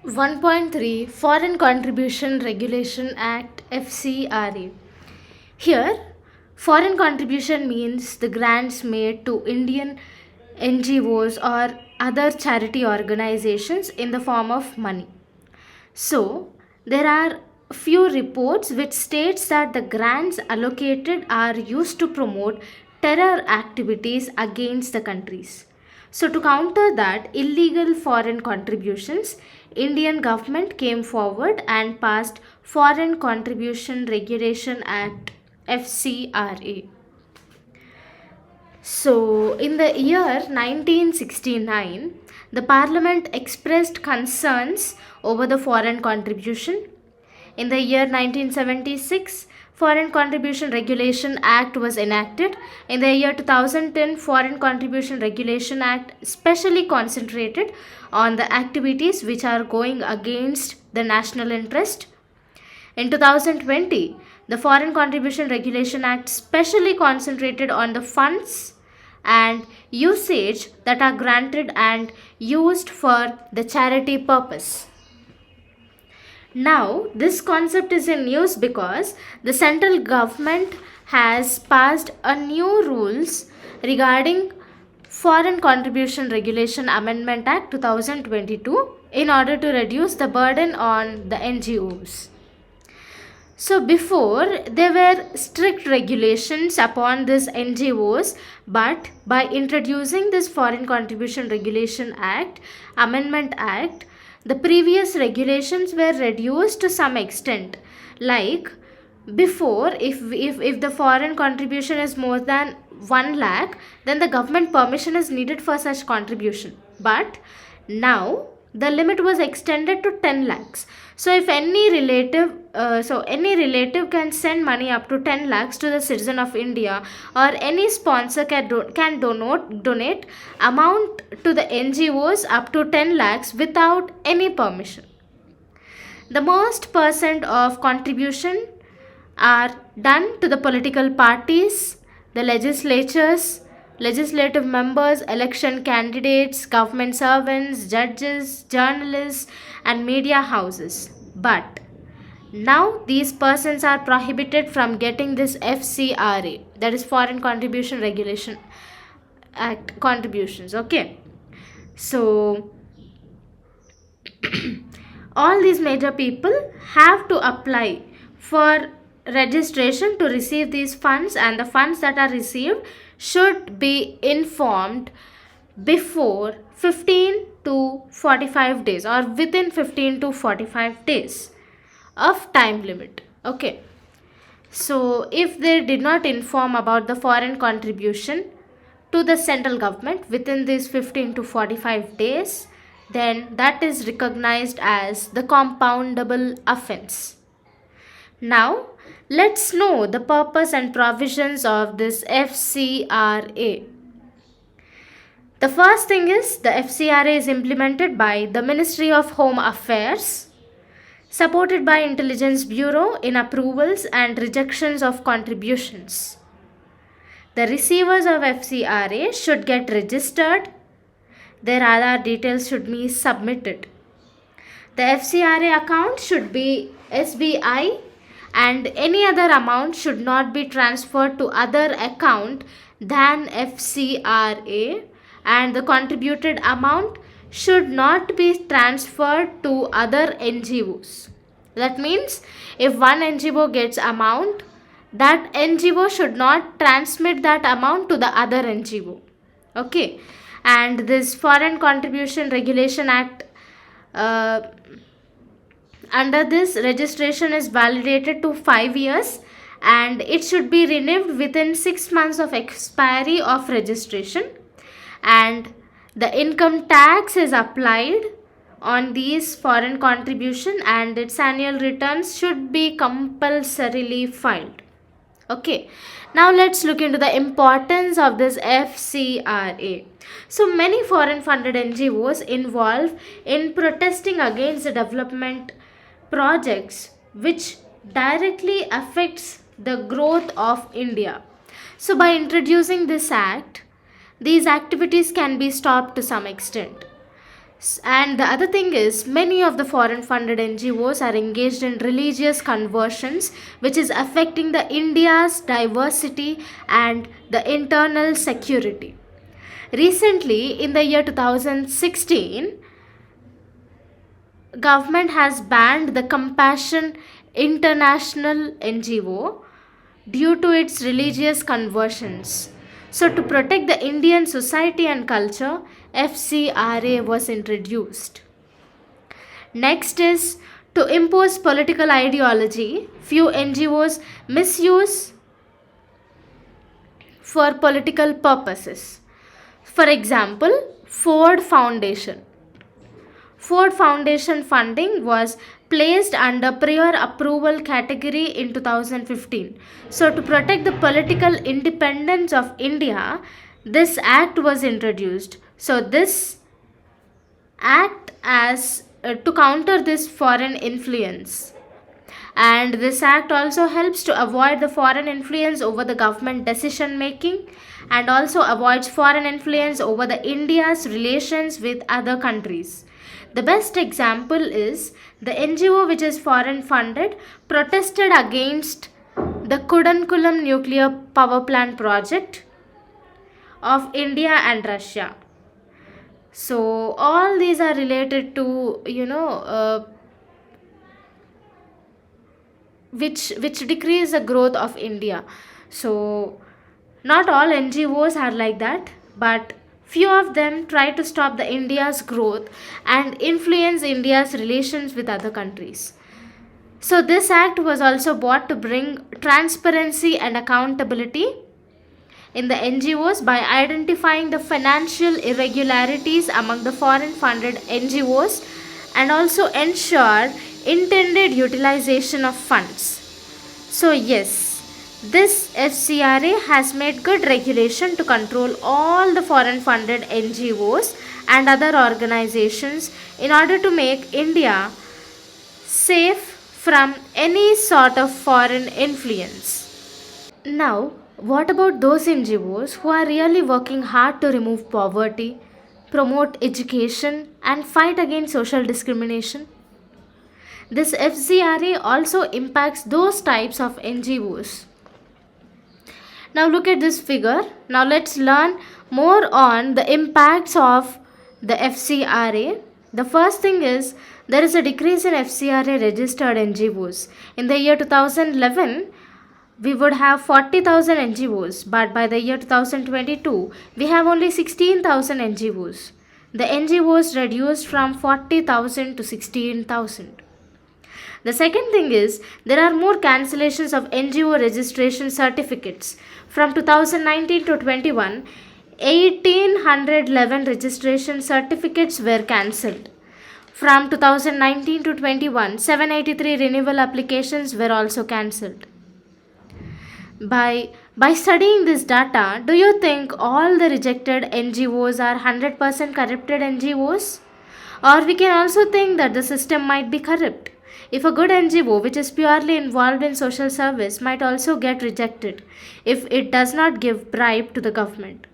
1.3 Foreign Contribution Regulation Act FCRA. Here, foreign contribution means the grants made to Indian NGOs or other charity organizations in the form of money. So, there are few reports which states that the grants allocated are used to promote terror activities against the countries. So, to counter that illegal foreign contributions, Indian government came forward and passed Foreign Contribution Regulation Act FCRA. So, in the year 1969, the Parliament expressed concerns over the foreign contribution. In the year 1976, Foreign Contribution Regulation Act was enacted. In the year 2010, Foreign Contribution Regulation Act specially concentrated on the activities which are going against the national interest. In 2020, the Foreign Contribution Regulation Act specially concentrated on the funds and usage that are granted and used for the charity purpose. Now, this concept is in use because the central government has passed a new rules regarding Foreign Contribution Regulation Amendment Act 2022 in order to reduce the burden on the NGOs. So before there were strict regulations upon these NGOs, but by introducing this Foreign Contribution Regulation Act, Amendment Act, the previous regulations were reduced to some extent. Like before, if the foreign contribution is more than 1 lakh, then the government permission is needed for such contribution. But now the limit was extended to 10 lakhs. So if any relative can send money up to 10 lakhs to the citizen of India, or any sponsor can donate amount to the NGOs up to 10 lakhs without any permission. The most percent of contribution are done to the political parties, the legislatures, legislative members, election candidates, government servants, judges, journalists, and media houses. But now these persons are prohibited from getting this FCRA, that is Foreign Contribution Regulation Act contributions. Okay. So all these major people have to apply for registration to receive these funds, and the funds that are received should be informed before 15 to 45 days or within 15 to 45 days of time limit. Okay. So if they did not inform about the foreign contribution to the central government within these 15 to 45 days, then that is recognized as the compoundable offense. Now, let's know the purpose and provisions of this FCRA. The first thing is the FCRA is implemented by the Ministry of Home Affairs, supported by Intelligence Bureau in approvals and rejections of contributions. The receivers of FCRA should get registered. Their Aadhaar details should be submitted. The FCRA account should be SBI, and any other amount should not be transferred to other account than FCRA, and the contributed amount should not be transferred to other NGOs. That means if one NGO gets amount, that NGO should not transmit that amount to the other NGO. Okay. And this Foreign Contribution Regulation Act, under this, registration is validated to 5 years, and it should be renewed within 6 months of expiry of registration, and the income tax is applied on these foreign contribution, and its annual returns should be compulsorily filed. Okay, now let's look into the importance of this FCRA. So many foreign funded NGOs involved in protesting against the development projects which directly affects the growth of India. So by introducing this act, these activities can be stopped to some extent. And the other thing is, many of the foreign funded NGOs are engaged in religious conversions, which is affecting the India's diversity and the internal security. Recently, in the year 2016, government has banned the Compassion International NGO due to its religious conversions. So, to protect the Indian society and culture, FCRA was introduced. Next is to impose political ideology. Few NGOs misuse for political purposes. For example, Ford Foundation. Ford Foundation funding was placed under prior approval category in 2015. So, to protect the political independence of India, this act was introduced. So, this act as to counter this foreign influence. And this act also helps to avoid the foreign influence over the government decision making, and also avoids foreign influence over the India's relations with other countries. The best example is the NGO, which is foreign funded, protested against the Kudankulam nuclear power plant project of India and Russia. So all these are related to, which decrease the growth of India. So not all NGOs are like that, but few of them try to stop the India's growth and influence India's relations with other countries. So this act was also brought to bring transparency and accountability in the NGOs by identifying the financial irregularities among the foreign funded NGOs, and also ensure intended utilization of funds. So yes, this FCRA has made good regulation to control all the foreign funded NGOs and other organizations in order to make India safe from any sort of foreign influence. Now, what about those NGOs who are really working hard to remove poverty, promote education, and fight against social discrimination? This FCRA also impacts those types of NGOs. Now, look at this figure. Now, let's learn more on the impacts of the FCRA. The first thing is, there is a decrease in FCRA registered NGOs. In the year 2011, we would have 40,000 NGOs, but by the year 2022, we have only 16,000 NGOs. The NGOs reduced from 40,000 to 16,000. The second thing is, there are more cancellations of NGO registration certificates. From 2019 to 21, 1811 registration certificates were cancelled. From 2019 to 21, 783 renewal applications were also cancelled. By studying this data, do you think all the rejected NGOs are 100% corrupted NGOs? Or we can also think that the system might be corrupt. If a good NGO which is purely involved in social service might also get rejected if it does not give bribe to the government.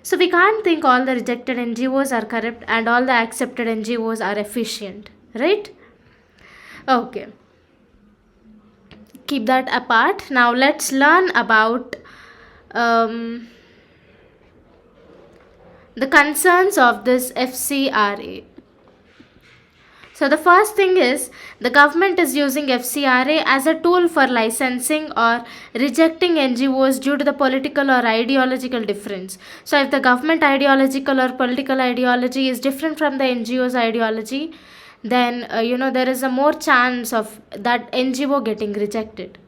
So we can't think all the rejected NGOs are corrupt and all the accepted NGOs are efficient, right? Okay. Keep that apart. Now let's learn about the concerns of this FCRA. So the first thing is, the government is using FCRA as a tool for licensing or rejecting NGOs due to the political or ideological difference. So if the government ideological or political ideology is different from the NGO's ideology, then there is a more chance of that NGO getting rejected.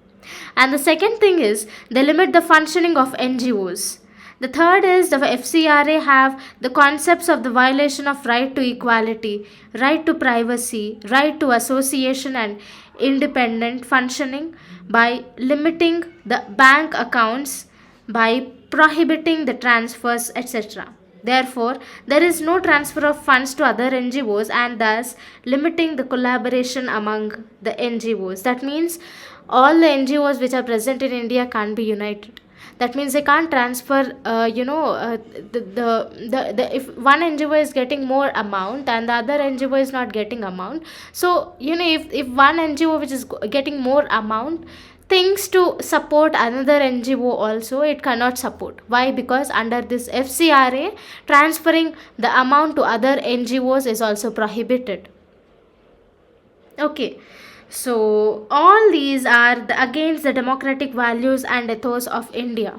And the second thing is, they limit the functioning of NGOs. The third is, the FCRA have the concepts of the violation of right to equality, right to privacy, right to association and independent functioning by limiting the bank accounts, by prohibiting the transfers, etc. Therefore, there is no transfer of funds to other NGOs and thus limiting the collaboration among the NGOs. That means all the NGOs which are present in India can't be united. That means they can't transfer, if one NGO is getting more amount and the other NGO is not getting amount. So if one NGO which is getting more amount thinks to support another NGO also, it cannot support. Why? Because under this FCRA, transferring the amount to other NGOs is also prohibited. Okay, so all these are against the democratic values and ethos of India.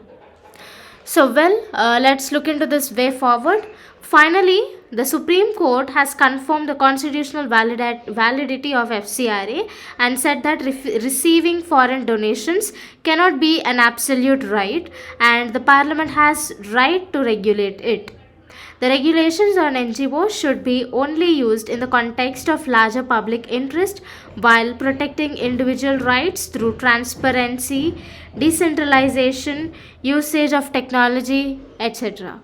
So, let's look into this way forward. Finally, the Supreme Court has confirmed the constitutional validity of FCRA and said that receiving foreign donations cannot be an absolute right, and the Parliament has right to regulate it. The regulations on NGOs should be only used in the context of larger public interest while protecting individual rights through transparency, decentralization, usage of technology, etc.